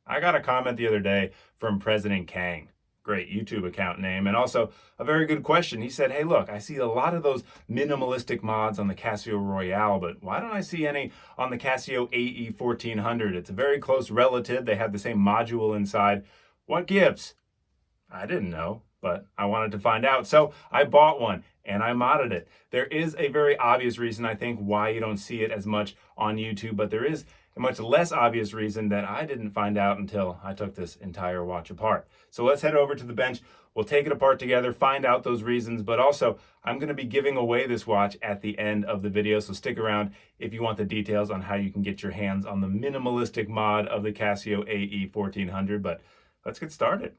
I got a comment the other day from President Kang. Great YouTube account name, and also a very good question. He said, hey, look, I see a lot of those minimalistic mods on the Casio Royale, but why don't I see any on the Casio AE-1400? It's a very close relative. They have the same module inside. What gives? I didn't know, but I wanted to find out. So I bought one and I modded it. There is a very obvious reason, I think, why you don't see it as much on YouTube, but there is a much less obvious reason that I didn't find out until I took this entire watch apart. So let's head over to the bench. We'll take it apart together, find out those reasons, but also I'm going to be giving away this watch at the end of the video, so stick around if you want the details on how you can get your hands on the minimalistic mod of the Casio AE-1400, but let's get started.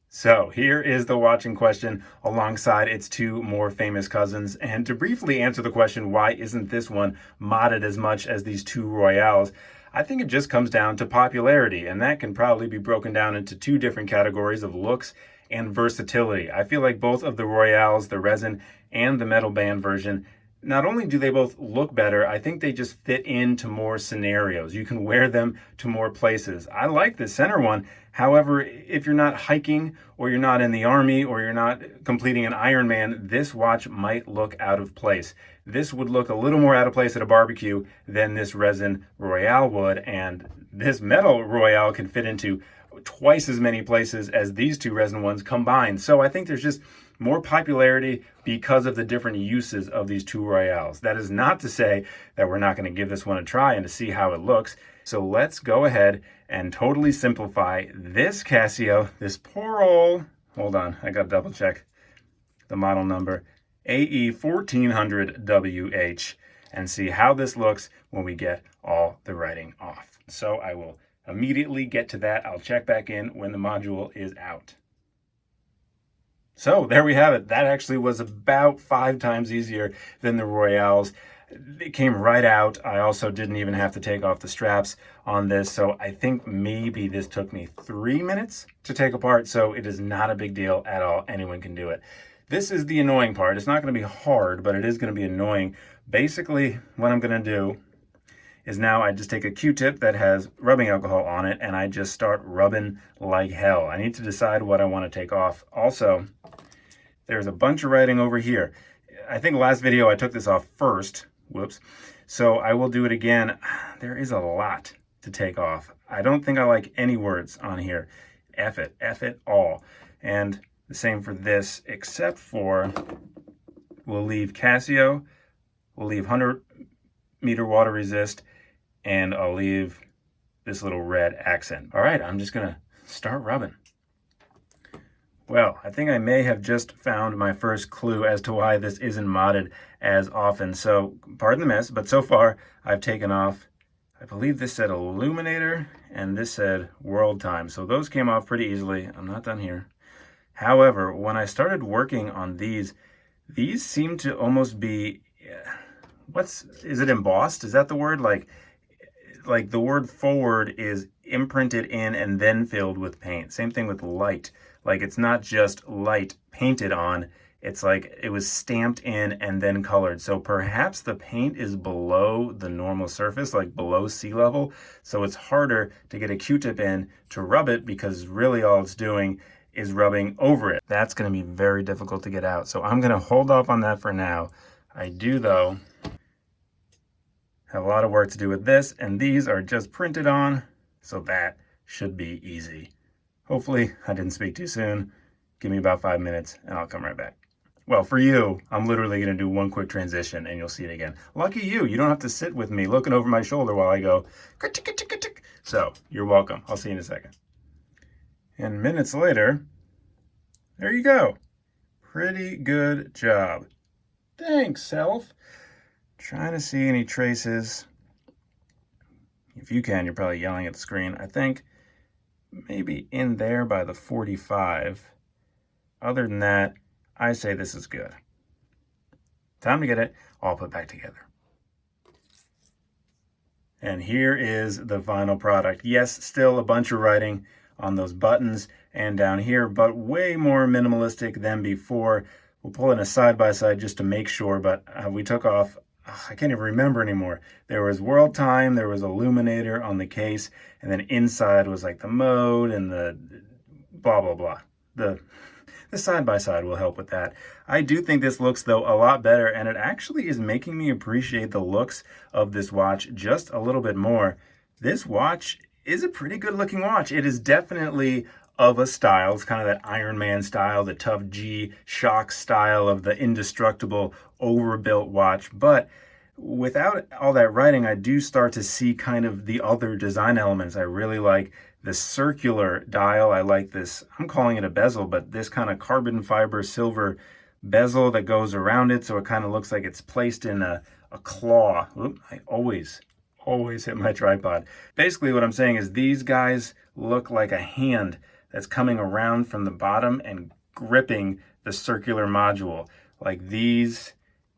So here is the watch in question alongside its two more famous cousins. And to briefly answer the question, why isn't this one modded as much as these two Royales? I think it just comes down to popularity, and that can probably be broken down into two different categories of looks and versatility. I feel like both of the Royales, the resin and the metal band version, not only do they both look better, I think they just fit into more scenarios. You can wear them to more places. I like the center one. However, if you're not hiking or you're not in the army or you're not completing an Ironman, this watch might look out of place. This would look a little more out of place at a barbecue than this resin Royale would, and this metal Royale can fit into twice as many places as these two resin ones combined. So I think there's just more popularity because of the different uses of these two Royales. That is not to say that we're not going to give this one a try and to see how it looks. So let's go ahead and totally simplify this Casio, this poor old, hold on, I got to double check the model number, AE-1400WH, and see how this looks when we get all the writing off. So I will immediately get to that. I'll check back in when the module is out. So there we have it. That actually was about 5 times easier than the Royales. It came right out. I also didn't even have to take off the straps on this. So I think maybe this took me 3 minutes to take apart. So it is not a big deal at all. Anyone can do it. This is the annoying part. It's not going to be hard, but it is going to be annoying. Basically, what I'm going to do is now I just take a Q-tip that has rubbing alcohol on it and I just start rubbing like hell. I need to decide what I want to take off. Also, there's a bunch of writing over here. I think last video I took this off first. Whoops. So I will do it again. There is a lot to take off. I don't think I like any words on here. F it all. And the same for this, except for we'll leave Casio, we'll leave 100-meter water resist, and I'll leave this little red accent. All right, I'm just gonna start rubbing. Well, I think I may have just found my first clue as to why this isn't modded as often. So, pardon the mess, but so far I've taken off, I believe this said Illuminator and this said World Time. So those came off pretty easily. I'm not done here. However, when I started working on these seem to almost be, is it embossed? Is that the word? Like the word forward is imprinted in and then filled with paint. Same thing with light. Like it's not just light painted on, it's like it was stamped in and then colored. So perhaps the paint is below the normal surface, like below sea level. So it's harder to get a Q-tip in to rub it because really all it's doing is rubbing over it. That's gonna be very difficult to get out. So I'm gonna hold off on that for now. I do though have a lot of work to do with this, and these are just printed on, so that should be easy. Hopefully I didn't speak too soon. Give me about 5 minutes and I'll come right back. Well, for you, I'm literally gonna do one quick transition and you'll see it again. Lucky you, you don't have to sit with me looking over my shoulder while I go, so you're welcome. I'll see you in a second. And minutes later, there you go. Pretty good job. Thanks, self. Trying to see any traces. If you can, you're probably yelling at the screen. I think maybe in there by the 45. Other than that, I say this is good. Time to get it all put back together. And here is the final product. Yes, still a bunch of writing on those buttons and down here, but way more minimalistic than before. We'll pull in a side-by-side just to make sure, but we took off I can't even remember anymore. There was world time, there was illuminator on the case, and then inside was like the mode and the blah, blah, blah. The side-by-side will help with that. I do think this looks, though, a lot better, and it actually is making me appreciate the looks of this watch just a little bit more. This watch is a pretty good-looking watch. It is definitely of a style. It's kind of that Iron Man style, the tough G shock style of the indestructible, overbuilt watch. But without all that writing, I do start to see kind of the other design elements. I really like the circular dial. I like this, I'm calling it a bezel, but this kind of carbon fiber silver bezel that goes around it, so it kind of looks like it's placed in a claw. Oop, I always hit my tripod. Basically what I'm saying is these guys look like a hand that's coming around from the bottom and gripping the circular module. Like these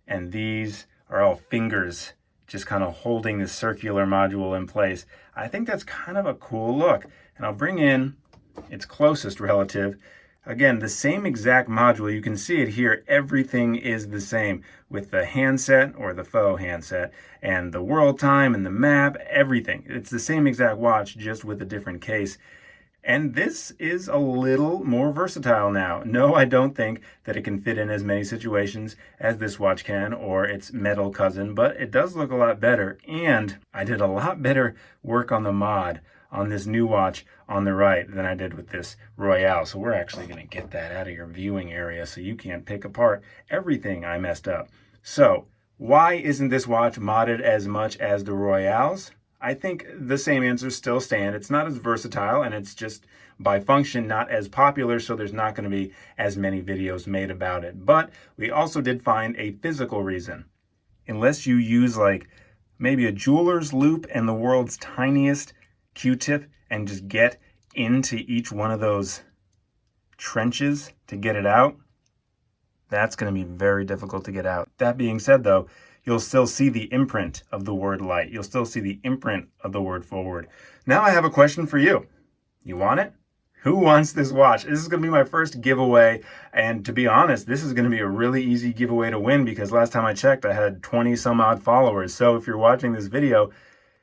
and these are all fingers just kind of holding the circular module in place. I think that's kind of a cool look. And I'll bring in its closest relative. Again, the same exact module. You can see it here. Everything is the same with the handset or the faux handset and the world time and the map, everything. It's the same exact watch, just with a different case. And this is a little more versatile now. No, I don't think that it can fit in as many situations as this watch can or its metal cousin, but it does look a lot better. And I did a lot better work on the mod on this new watch on the right than I did with this Royale. So we're actually going to get that out of your viewing area so you can't pick apart everything I messed up. So why isn't this watch modded as much as the Royales? I think the same answers still stand. It's not as versatile, and it's just by function not as popular, so there's not going to be as many videos made about it. But we also did find a physical reason. Unless you use like maybe a jeweler's loop and the world's tiniest Q-tip and just get into each one of those trenches to get it out, that's going to be very difficult to get out. That being said, though, you'll still see the imprint of the word light. You'll still see the imprint of the word forward. Now I have a question for you. You want it? Who wants this watch? This is going to be my first giveaway. And to be honest, this is going to be a really easy giveaway to win because last time I checked, I had 20 some odd followers. So if you're watching this video,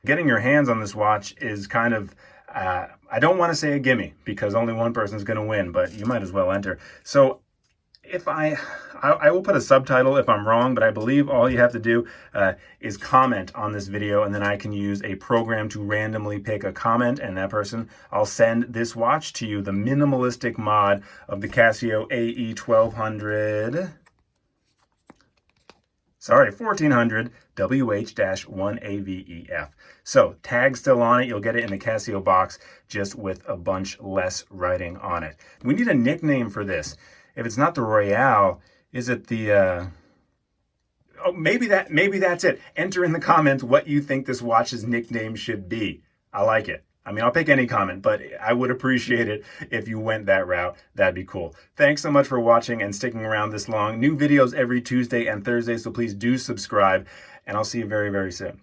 getting your hands on this watch is kind of, I don't want to say a gimme because only one person is going to win, but you might as well enter. So if I will put a subtitle if I'm wrong, but I believe all you have to do is comment on this video, and then I can use a program to randomly pick a comment, and that person, I'll send this watch to you, the minimalistic mod of the Casio AE-1400 WH-1AVEF. So tag still on it. You'll get it in the Casio box, just with a bunch less writing on it. We need a nickname for this. If it's not the Royale, is it the, oh, maybe that's it. Enter in the comments what you think this watch's nickname should be. I like it. I mean, I'll pick any comment, but I would appreciate it if you went that route. That'd be cool. Thanks so much for watching and sticking around this long. New videos every Tuesday and Thursday, so please do subscribe, and I'll see you very, very soon.